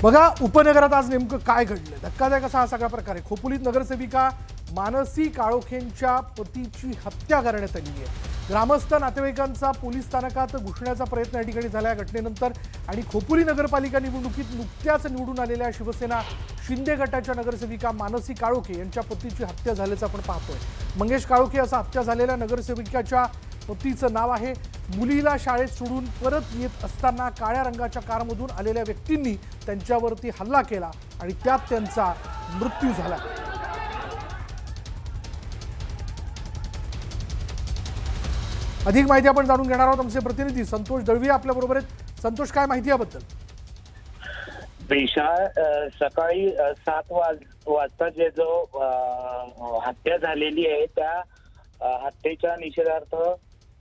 बघा, उपनगरात आज नेमकं काय घडलं? धक्कादायक असा हा सगळा प्रकार आहे. खोपोलीत नगरसेविका मानसी काळोखेंच्या पतीची हत्या करण्यात आली आहे. ग्रामस्थ नातेवाईकांचा पोलीस स्थानकात घुसण्याचा प्रयत्न या ठिकाणी झाला या घटनेनंतर. आणि खोपोली नगरपालिका निवडणुकीत नुकत्याच निवडून आलेल्या शिवसेना शिंदे गटाच्या नगरसेविका मानसी काळोखे यांच्या पतीची हत्या झाल्याचं आपण पाहतोय. मंगेश काळोखे असा हत्या झालेल्या नगरसेविकाच्या पतीचं नाव आहे. मुलीला शाळेत सोडून परत येत असताना काळ्या रंगाच्या कारमधून आलेल्या व्यक्तींनी त्यांच्यावरती हल्ला केला आणि त्यात त्यांचा मृत्यू झाला. अधिक माहिती आपण जाणून घेणार आहोत. आमचे प्रतिनिधी संतोष दळवी आपल्या बरोबर आहेत. संतोष, काय माहिती याबद्दल? सकाळी 7 वाजता जे जो हत्या झालेली आहे त्या हत्येच्या निषेधार्थ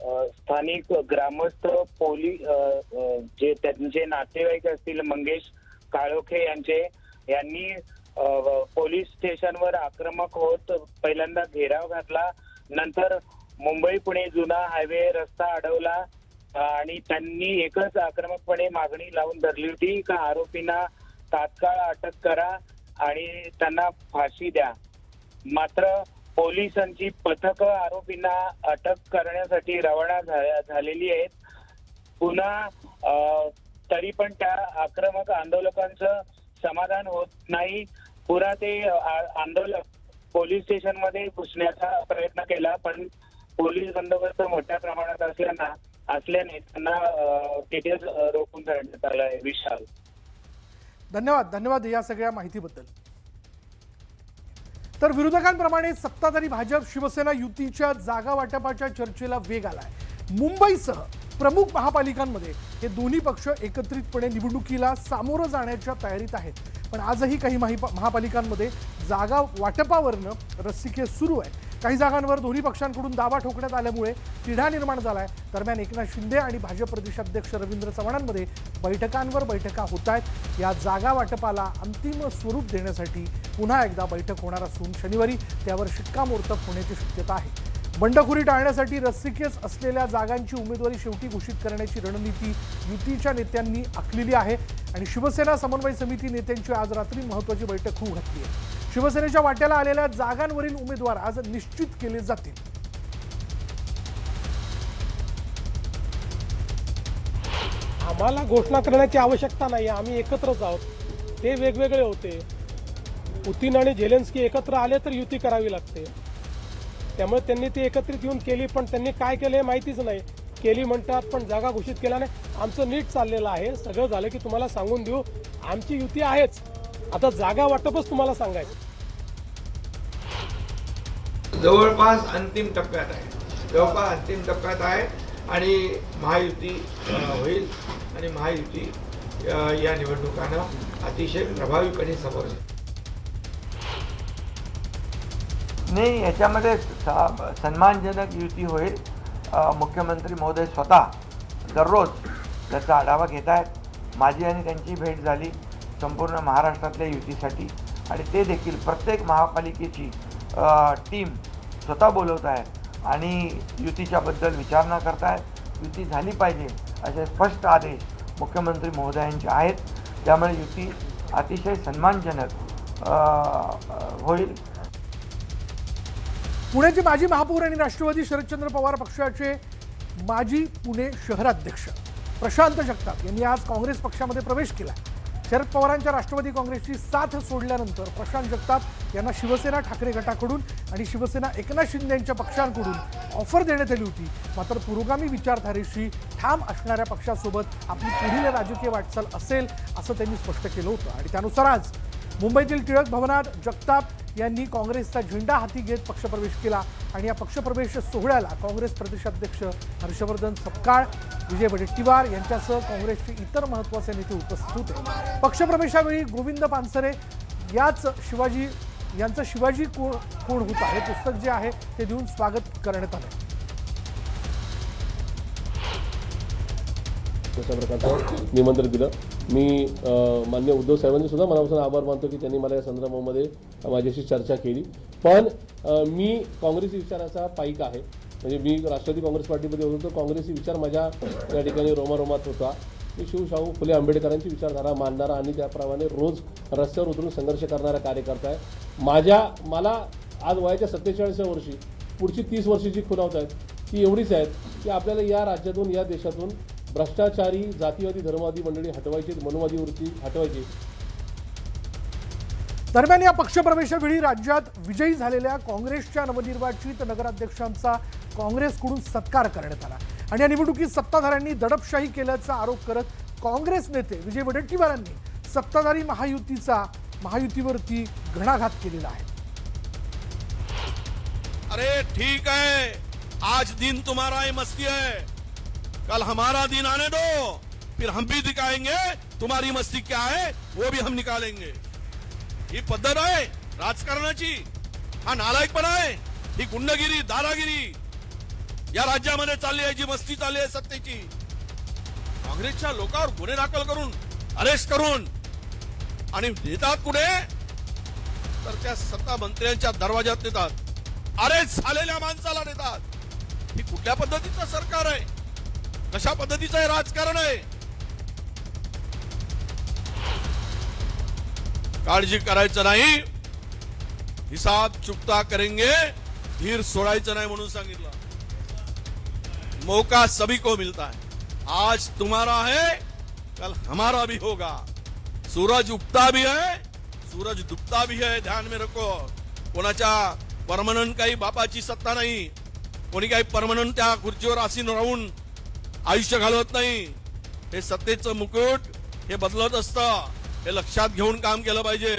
स्थानिक ग्रामस्थ पोलीस जे त्यांचे नातेवाईक असतील मंगेश काळोखे यांनी पोलीस स्टेशनवर आक्रमक होत पहिल्यांदा घेराव घातला. नंतर मुंबई पुणे जुना हायवे रस्ता अडवला आणि त्यांनी एकच आक्रमकपणे मागणी लावून धरली होती का आरोपींना तात्काळ अटक करा आणि त्यांना फाशी द्या. मात्र पोलिसांची पथकं आरोपींना अटक करण्यासाठी रवाना झालेली आहेत. पुन्हा तरी पण त्या आक्रमक आंदोलकांचं समाधान होत नाही. पुन्हा ते आंदोलक पोलीस स्टेशनमध्ये घुसण्याचा प्रयत्न केला, पण पोलीस बंदोबस्त मोठ्या प्रमाणात असल्याने त्यांना तिथेच रोखून धरण्यात आलं आहे. विशाल, धन्यवाद या सगळ्या माहितीबद्दल. तर विरोधकांप्रमाणे सत्ताधारी भाजप शिवसेना युतीच्या जागा वाटपाच्या चर्चेला वेग आलाय. मुंबईसह प्रमुख महापालिकांमध्ये हे दोन्ही पक्ष एकत्रितपणे निवडणुकीला सामोरं जाण्याच्या तयारीत आहेत. पण आजही काही महापालिकांमध्ये जागा वाटपावरनं रस्सीखेच सुरू आहे. काही जागांवर दोन्ही पक्षांकडून दावा ठोकण्यात आल्यामुळे तिढा निर्माण झालाय. दरम्यान एकनाथ शिंदे आणि भाजप प्रदेशाध्यक्ष रवींद्र चव्हाणांमध्ये बैठकांवर बैठका होत आहेत. या जागा वाटपाला अंतिम स्वरूप देण्यासाठी पुन्हा एकदा बैठक होणार असून शनिवारी त्यावर शिक्कामोर्तब होण्याची शक्यता आहे. बंडखोरी टाळण्यासाठी रस्सीखेच असलेल्या जागांची उमेदवारी शेवटी घोषित करण्याची रणनीती युतीच्या नेत्यांनी आखलेली आहे आणि शिवसेना समन्वय समिती नेत्यांची आज रात्री महत्त्वाची बैठक होऊ घातली आहे. शिवसेनेच्या वाट्याला आलेल्या जागांवरील उमेदवार आज निश्चित केले जातील. आम्हाला घोषणा करण्याची आवश्यकता नाही, आम्ही एकत्रच आहोत. ते वेगवेगळे होते. पुतीन आणि झेलेन्स्की एकत्र आले तर युती करावी लागते. त्यामुळे त्यांनी ती एकत्रित येऊन केली, पण त्यांनी काय केलं हे माहितीच नाही. केली म्हणतात पण जागा घोषित केल्या नाही. आमचं नीट चाललेलं आहे. सगळं झालं की तुम्हाला सांगून देऊ. आमची युती आहेच. आता जागा वाटपच तुम्हाला सांगायचं. जवळपास अंतिम टप्प्यात आहे आणि महायुती होईल आणि महायुती या निवडणुकांना अतिशय प्रभावीपणे समोर जाईल. नाही, याच्यामध्ये सन्मानजनक युती होईल. मुख्यमंत्री महोदय स्वतः दररोज त्याचा आढावा घेत आहेत. माझी आणि त्यांची भेट झाली संपूर्ण महाराष्ट्रातल्या युतीसाठी आणि ते देखील प्रत्येक महापालिकेची टीम स्वतः बोलवत आहे आणि युतीच्याबद्दल विचारणा करतायत. युती झाली पाहिजे असे स्पष्ट आदेश मुख्यमंत्री महोदयांचे आहेत. त्यामुळे युती अतिशय सन्मानजनक होईल. पुण्याचे माजी महापौर आणि राष्ट्रवादी शरदचंद्र पवार पक्षाचे माजी पुणे शहराध्यक्ष प्रशांत जगताप यांनी आज काँग्रेस पक्षामध्ये प्रवेश केला. शरद पवारांच्या राष्ट्रवादी काँग्रेसची साथ सोडल्यानंतर प्रशांत जगताप यांना शिवसेना ठाकरे गटाकडून आणि शिवसेना एकनाथ शिंदे यांच्या पक्षांकडून ऑफर देण्यात आली होती. मात्र पुरोगामी विचारधारेशी ठाम असणाऱ्या पक्षासोबत आपली पुढील राजकीय वाटचाल असेल असं त्यांनी स्पष्ट केलं होतं. आणि त्यानुसार आज मुंबईतील टिळक भवनात जगताप यांनी काँग्रेसचा झेंडा हाती घेत पक्षप्रवेश केला आणि या पक्षप्रवेश सोहळ्याला काँग्रेस प्रदेशाध्यक्ष हर्षवर्धन सपकाळ, विजय वडेट्टीवार यांच्यासह काँग्रेसचे इतर महत्त्वाचे नेते उपस्थित होते. पक्षप्रवेशावेळी गोविंद पानसरे यांचं शिवाजी कोण होता हे पुस्तक जे आहे ते देऊन स्वागत करण्यात आलं. अशा प्रकारचं निमंत्रण दिलं. मी माननीय उद्धव साहेबांनी सुद्धा मनापासून आभार मानतो की त्यांनी मला या संदर्भामध्ये माझ्याशी चर्चा केली. पण मी काँग्रेसी विचाराचा पाईक आहे. म्हणजे मी राष्ट्रवादी काँग्रेस पार्टीमध्ये होतो, काँग्रेसी विचार माझ्या या ठिकाणी रोमारोमात होता. मी शाहू फुले आंबेडकरांची विचारधारा मानणारा आणि त्याप्रमाणे रोज रस्त्यावर उतरून संघर्ष करणारा कार्यकर्ता आहे. मला आज वयाच्या 47व्या वर्षी पुढची 30 वर्षी जी खुणावत आहेत ती एवढीच आहेत की आपल्याला या राज्यातून या देशातून भ्रष्टाचारी जातीवादी धर्मवादी मंडळी हटवायची, मनोवादी वृत्ती हटवायची. दरम्यान या पक्षप्रवेशावेळी राज्यात विजयी झालेल्या काँग्रेसच्या नवनिर्वाचित नगराध्यक्षांचा काँग्रेसकडून सत्कार करण्यात आला आणि या निवडणुकीत सत्ताधाऱ्यांनी दडपशाही केल्याचा आरोप करत काँग्रेस नेते विजय वडेट्टीवार यांनी सत्ताधारी महायुतीवरती घणाघात केलेला आहे. अरे ठीक है, आज दिन तुम्हारा ही मस्ती है, कल हमारा दिन आने दो, फिर हम भी दिखाएंगे तुम्हारी मस्ती क्या है, वो भी हम निकालेंगे. ही पद्धत आहे राजकारणाची, हा नालायकपणा आहे, ही गुंडगिरी दादागिरी या राज्यामध्ये चालली आहे, जी मस्ती चालली आहे सत्तेची. काँग्रेसच्या लोकांवर गुन्हे दाखल करून अरेस्ट करून आणि नेतात कुठे, तर त्या सत्ता मंत्र्यांच्या दरवाजात नेतात, अरेस्ट झालेल्या माणसाला नेतात. ही कुठल्या पद्धतीचं सरकार आहे, कशा पद्धतीचं हे राजकारण आहे. काळजी करायचं नाही, हिसाब चुकता करेंगे, धीर सोडायचं नाही म्हणून सांगितलं. मौका सभी को मिलता है, आज तुम्हारा है कल हमारा भी होगा. सूरज उगता भी है, सूरज डूबता भी है, ध्यान में रखो. कोणाच्या परमनंट काही बापाची सत्ता नाही, कोणी काही परमनंट त्या खुर्चीवर आसीन राहून आयुष्य घालवत नाही. हे सत्तेचं मुकुट हे बदलत असतं, हे लक्षात घेऊन काम केलं पाहिजे.